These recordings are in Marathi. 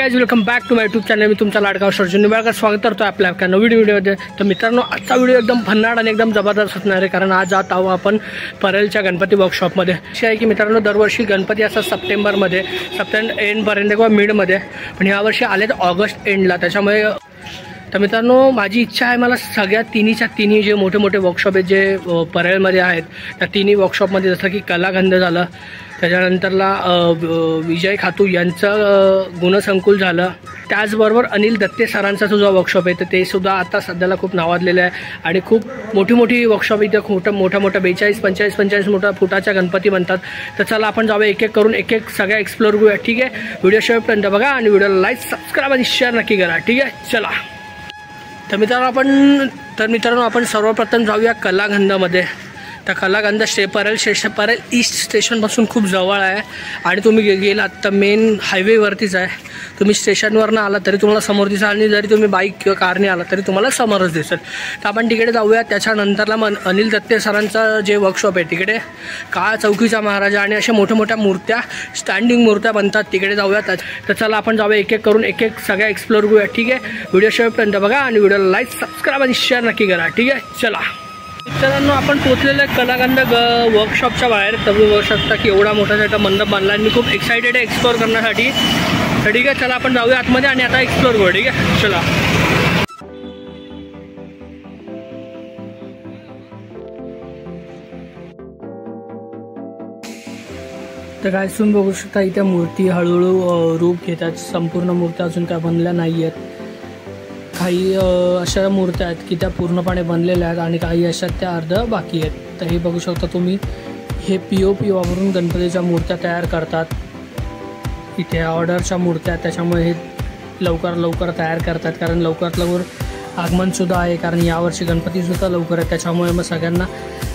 Guys welcome back to my YouTube channel. मी तुमचा लाडका सर्जन निंबाळकर स्वागत करतो आपल्या एका नवीन व्हिडिओमध्ये। तर मित्रांनो, आजचा व्हिडिओ एकदम भन्नाट आणि एकदम जबरदस्त असणार आहे, कारण आज जात आहोत आपण परेलच्या गणपती वर्कशॉपमध्ये। असे आहे की मित्रांनो, दरवर्षी गणपती असतात सप्टेंबरमध्ये, सप्टेंबर एंडपर्यंत किंवा मिडमध्ये, पण यावर्षी आलेत ऑगस्ट एंडला। त्याच्यामुळे तर मित्रांनो, माझी इच्छा आहे मला सगळ्या तिन्ही जे मोठे मोठे वर्कशॉप आहेत जे परेलमध्ये आहेत, त्या तिन्ही वर्कशॉपमध्ये जसं की कलागंध झालं, त्याच्यानंतरला विजय खातू यांचं गुणसंकुल झालं, त्याचबरोबर अनिल दत्ते सरांचा जो वर्कशॉप आहे तर ते सुद्धा आता सध्याला खूप नावाजलेलं आहे आणि खूप मोठी वर्कशॉप इथं मोठ्या 45 मोठ्या फुटाच्या गणपती बनतात। तर चला आपण जाऊया एक एक करून एक सगळ्या एक्सप्लोर करूया, ठीक आहे। व्हिडिओ शेवटपर्यंत बघा आणि व्हिडिओला लाईक, सबस्क्राईब आणि शेअर नक्की करा, ठीक आहे। चला तर मित्रांनो आपण सर्वप्रथम जाऊया कलागंधामध्ये। तर कलागंध परेल ईस्ट स्टेशनपासून खूप जवळ आहे आणि तुम्ही गेलात तर मेन हायवेवरतीच आहे। तुम्ही स्टेशनवरनं आला तरी तुम्हाला समोर दिसेल आणि जरी तुम्ही बाईक किंवा कारने आला तरी तुम्हाला समोरच दिसेल। तर आपण तिकडे जाऊया। त्याच्यानंतरला अनिल दत्ते सरांचा जे वर्कशॉप आहे तिकडे काळा चौकीचा महाराजा आणि अशा मोठ्या मूर्त्या, स्टँडिंग मूर्त्या बनतात, तिकडे जाऊया। तर चला आपण जाऊया एक एक करून एक सगळ्या एक्सप्लोर करूया, ठीक आहे। व्हिडिओ शेवटपर्यंत बघा आणि व्हिडिओला लाईक, सबस्क्राईब आणि शेअर नक्की करा, ठीक आहे। चला मित्रांनो, आपण पोहोचलेलो आहे कलागंध वर्कशॉपच्या बाहेर। तुम्ही बघू शकता की एवढा मोठा मंडप बांधला आणि मी खूप एक्सायटेड आहे एक्सप्लोर करण्यासाठी। तर ठीक आहे, चला आपण जाऊया आतमध्ये आणि आता एक्सप्लोर करू, ठीक आहे। चला तर काय तुम्ही बघू शकता इथे मूर्ती हळूहळू रूप घेतात। संपूर्ण मूर्त्या अजून काय बनल्या नाही आहेत। काही अशा मूर्त्या आहेत की त्या पूर्णपणे बनलेल्या आहेत आणि काही अशा त्या अर्ध बाकी आहेत। तर हे बघू शकता तुम्ही, हे POP वापरून गणपतीच्या मूर्त्या तयार करतात। इथे ऑर्डरच्या मूर्त्या, त्याच्यामुळे हे लवकर तयार करतात, कारण लवकरात लवकर आगमनसुद्धा आहे, कारण यावर्षी गणपतीसुद्धा लवकर आहे। त्याच्यामुळे मग सगळ्यांना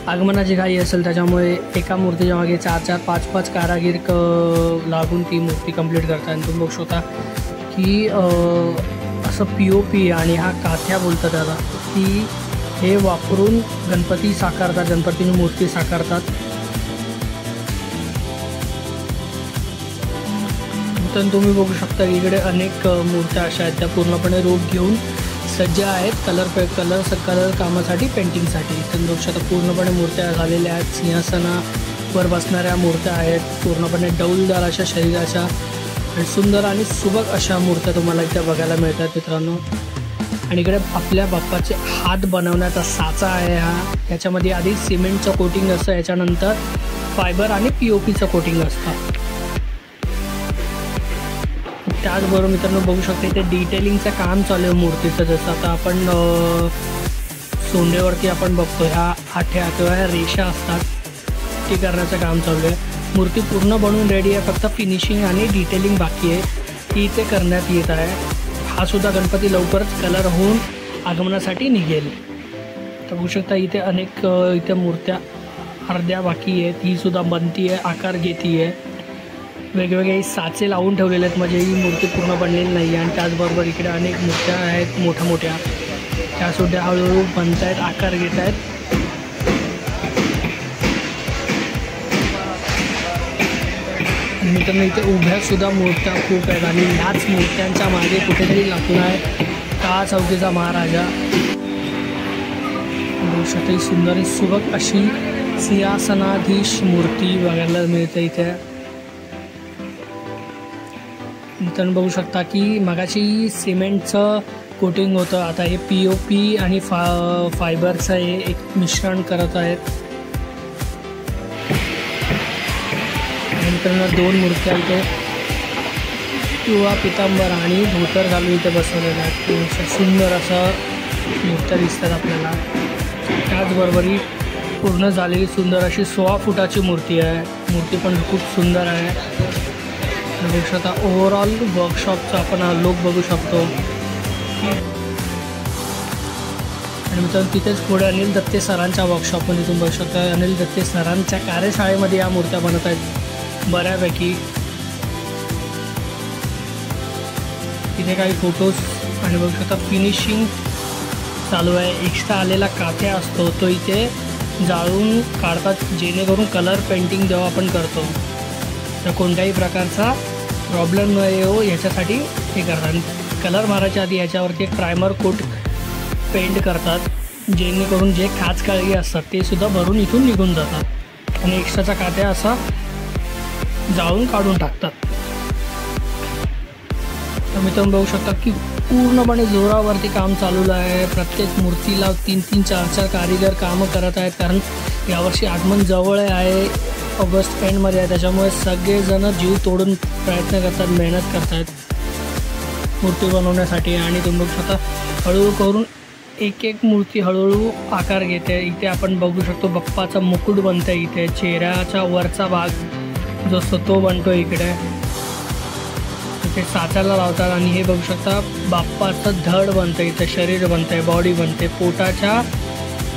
आगमनाची घाई असेल, त्याच्यामुळे एका मूर्तीच्या मागे 4-4, 5-5 कारागीर लागून ती मूर्ती कंप्लीट करतात। आणि तुम्ही बघू शकता की असं POP आणि हा काथ्या बोलतात त्याला, की हे वापरून गणपती साकारतात, गणपतीची मूर्ती साकारतात। तर तुम्ही बघू शकता इकडे अनेक मूर्त्या अशा आहेत त्या पूर्णपणे रूप घेऊन सज्ज आहेत कलर कामासाठी, पेंटिंगसाठी। तर बघू शकता पूर्णपणे मूर्त्या झालेल्या आहेत। सिंहासनावर बसणाऱ्या मूर्त्या आहेत, पूर्णपणे डौलदार अशा शरीराच्या आणि सुंदर आणि सुबक अशा मूर्त्या तुम्हाला इथे बघायला मिळतात मित्रांनो। आणि इकडे आपल्या बाप्पाचे हात बनवण्याचा साचा आहे हा। याच्यामध्ये आधी सिमेंटचं कोटिंग असतं, याच्यानंतर फायबर आणि POPचं कोटिंग असतं। त्याचबरोबर मित्रांनो बघू शकता इथे डिटेलिंगचं काम चालू आहे मूर्तीचं। जसं आता आपण सोंडेवरती आपण बघतो ह्या आठ्या किंवा ह्या रेषा असतात, ती करण्याचं काम चालू आहे। मूर्ती पूर्ण बनवून रेडी आहे, फक्त फिनिशिंग आणि डिटेलिंग बाकी आहे, ती इथे करण्यात येत आहे। हा सुद्धा गणपती लवकरच कलर होऊन आगमनासाठी निघेल। तर बघू शकता इथे अनेक इथे मूर्त्या अर्ध्या बाकी आहेत, ही सुद्धा बनती आहे, आकार घेती आहे। वेगवेगळे साचे लावून ठेवलेले आहेत, म्हणजे ही मूर्ती पूर्ण बनलेली नाही आहे। आणि त्याचबरोबर इकडे अनेक मूर्त्या आहेत मोठ्या, त्यासुद्धा हळूहळू बनत आहेत, आकार घेत आहेत। मित्रांनो इथे उभ्यासुद्धा मूर्त्या खूप आहेत आणि ह्याच मूर्त्यांच्या मागे कुठेतरी लपून आहे काळा चौकीचा महाराजा। बघू शकता ही सुंदर सुबक अशी सिंहासनाधीश मूर्ती बघायला मिळते इथे। मित्रांनो बघू शकता की मगाशी सिमेंटचं कोटिंग होतं, आता हे POP आणि फायबरचं हे एक मिश्रण करत आहेत। मित्रांनो 2 मूर्त्या इथे पिवळा पितांबर आणि धोतर घालून इथे बसवलेल्या आहेत। सुंदर असं मूर्त्या दिसतात आपल्याला। त्याचबरोबर ही पूर्ण झालेली सुंदर अशी 16 फुटाची मूर्ती आहे। मूर्ती पण खूप सुंदर आहे। बघू शकता ओव्हरऑल वर्कशॉपचा आपण लुक बघू शकतो। आणि मित्रांनो तिथेच पुढे अनिल दत्ते सरांच्या वर्कशॉपमध्ये तुम्ही बघू शकता, अनिल दत्ते सरांच्या कार्यशाळेमध्ये या मूर्त्या बनत आहेत बऱ्यापैकी। तिथे काही फोटोज आणि बघू शकता फिनिशिंग चालू आहे। एक्स्ट्रा आलेला काथ्या असतो तो इथे जाळून काढतात, जेणेकरून कलर पेंटिंग जेव्हा आपण करतो तर कोणत्याही प्रकारचा प्रॉब्लेम न येऊ याच्यासाठी हे करतात आणि कलर मारायच्या आधी याच्यावरती एक प्रायमर कोट पेंट करतात, जेणेकरून जे काळी असतात ते सुद्धा भरून इथून निघून जातात आणि एक्स्ट्राचा कात्या असा जाळून काढून टाकतात. तर मित्रांनो बघू शकता की पूर्णपणे जोरावरती काम चालू आहे. प्रत्येक मूर्तीला 3-3, 4-4 कारिगर कामं करत आहेत, कारण यावर्षी आगमन जवळ आहे, ऑगस्ट एंडमध्ये आहे. त्याच्यामुळे सगळेजण जीव तोडून प्रयत्न करतात, मेहनत करत आहेत मूर्ती बनवण्यासाठी. आणि तुम्ही बघू शकता हळूहळू करून एक एक मूर्ती हळूहळू आकार घेते. इथे आपण बघू शकतो बाप्पाचा मुकुट बनतं आहे, इथे चेहऱ्याचा वरचा भाग जो असतो तो बनतो इकडे. इथे साच्याला लावतात आणि हे बघू शकता बाप्पाचं धड बनतं, इथे शरीर बनतं आहे, बॉडी बनते, पोटाच्या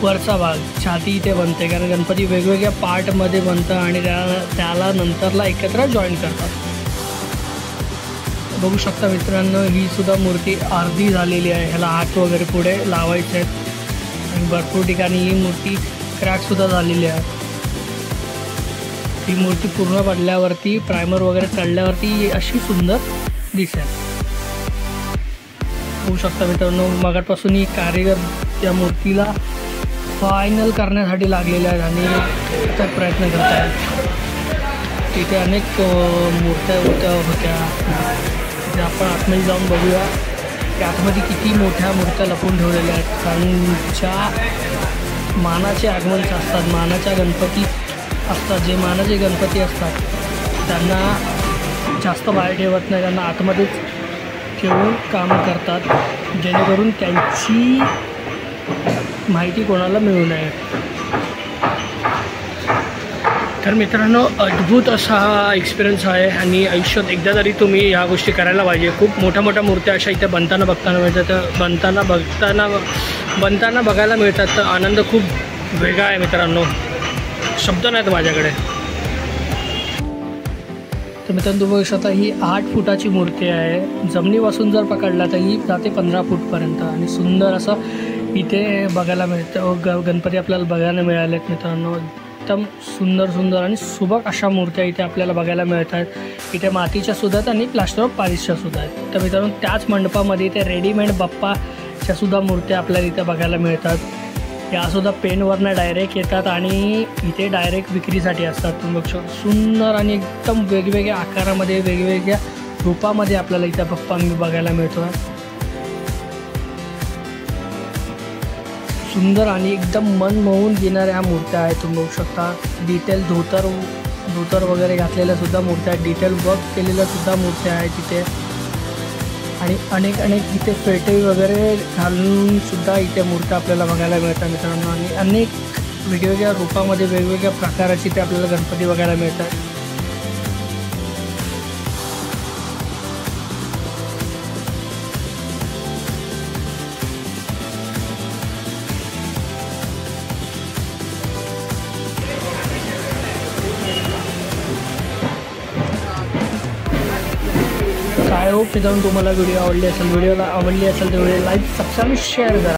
वरचा भाग छाती इथे बनते, कारण गणपती वेगवेगळ्या पार्टमध्ये बनतं आणि त्याला नंतरला एकत्र जॉईन करतात. बघू शकता मित्रांनो ही सुद्धा मूर्ती अर्धी झालेली आहे, ह्याला हात वगैरे पुढे लावायचे आहेत आणि भरपूर ठिकाणी ही मूर्ती क्रॅकसुद्धा झालेली आहे. ही मूर्ती पूर्ण पडल्यावरती प्रायमर वगैरे चढल्यावरती अशी सुंदर दिसेल. होऊ शकता मित्रांनो मगापासून ही कारिगर त्या मूर्तीला फायनल करण्यासाठी लागलेले आहेत आणि त्याचा प्रयत्न करत आहेत. तिथे अनेक मूर्त्या होत्या. तिथे आपण आतमध्ये जाऊन बघूया की आतमध्ये किती मोठ्या मूर्त्या लपवून ठेवलेल्या आहेत, कारण ज्या मानाचे आगमन असतात, मानाच्या गणपती असतात, जे मानाचे गणपती असतात त्यांना जास्त बाहेर ठेवत नाही, त्यांना आतमध्येच ठेवून काम करतात, जेणेकरून त्यांची माहिती कोणाला मिळू नये. तर मित्रांनो अद्भुत असा हा एक्सपिरियन्स आहे आणि आयुष्यात एकदा तरी तुम्ही ह्या गोष्टी करायला पाहिजे. खूप मोठ्या मोठ्या मूर्त्या अशा इथे बनताना मिळतात, बनताना बघायला मिळतात. तर आनंद खूप वेगळा आहे मित्रांनो, शब्द नाहीत माझ्याकडे. तर मित्रांनो तुम्ही बघू शकता ही 8 फुटाची मूर्ती आहे. जमिनीपासून जर पकडला तर ही जाते 15 फूटपर्यंत आणि सुंदर असं इथे बघायला मिळतं. गणपती आपल्याला बघायला मिळालेत मित्रांनो, एकदम सुंदर आणि सुबक अशा मूर्त्या इथे आपल्याला बघायला मिळतात. इथे मातीच्या सुद्धा आहेत आणि प्लास्टर ऑफ पॅरिसच्या सुद्धा आहेत. तर मित्रांनो त्याच मंडपामध्ये इथे रेडीमेड बाप्पाच्या सुद्धा मूर्त्या आपल्याला इथे बघायला मिळतात. यासुद्धा पेनवरनं डायरेक्ट येतात आणि इथे डायरेक्ट विक्रीसाठी असतात. तुम्ही बघू शकता सुंदर आणि एकदम वेगवेगळ्या आकारामध्ये वेगवेगळ्या रूपामध्ये आपल्याला इथे बाप्पा बघायला मिळतो. सुंदर आणि एकदम मन मोहून घेणाऱ्या ह्या मूर्त्या आहेत. तुम्ही बघू शकता डिटेल धोतर वगैरे घातलेल्या सुद्धा मूर्त्या आहेत, डिटेल वर्क केलेल्या सुद्धा मूर्त्या आहेत तिथे आणि अनेक इथे फेटे वगैरे घालून सुद्धा इथे मूर्त्या आपल्याला बघायला मिळतात मित्रांनो. आणि अनेक वेगवेगळ्या रूपामध्ये वेगवेगळ्या प्रकाराची ते आपल्याला गणपती बघायला मिळतात. आय होप मित्रांनो तुम्हाला व्हिडिओ आवडली असेल तर व्हिडिओला लाईक सबस्क्राईब शेअर करा.